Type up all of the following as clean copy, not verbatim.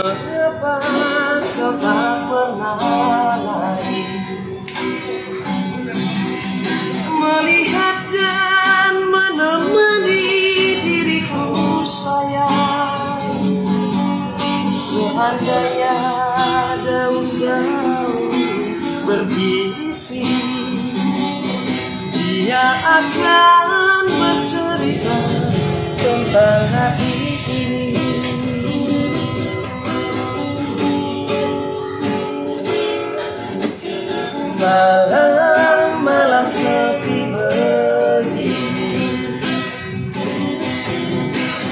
Mengapa kau tak pernah lagi melihat dan menemani diriku sayang? Seandainya daun-daun berbisi, dia akan bercerita tentang hati ini. Malam-malam sepi begini,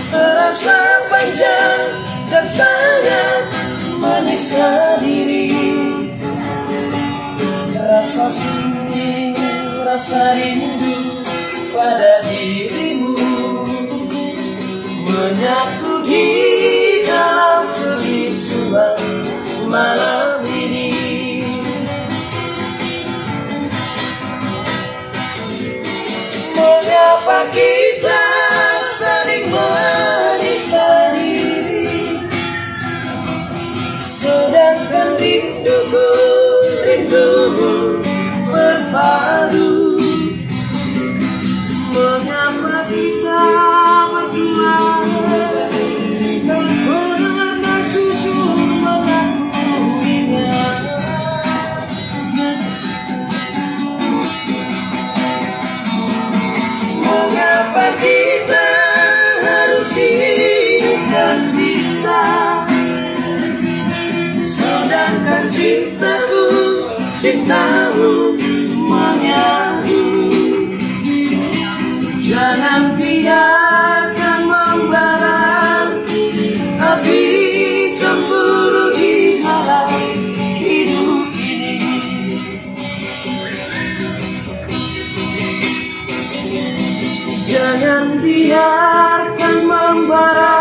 terasa panjang dan sangat menyiksa diri. Rasa sunyi, rasa rindu pada dirimu menyatu di dalam kebisuan malam ini. Mengapa kita saling menyiksa diri, sedangkan rindumu berpadu? Mengapa kita berdua tak pernah jujur mengakuinya? Mengapa kita harus hidup tersiksa, sedangkan cintamu menyatu? Jangan biarkan membara api cemburu di dalam hidup ini. Jangan biarkan membara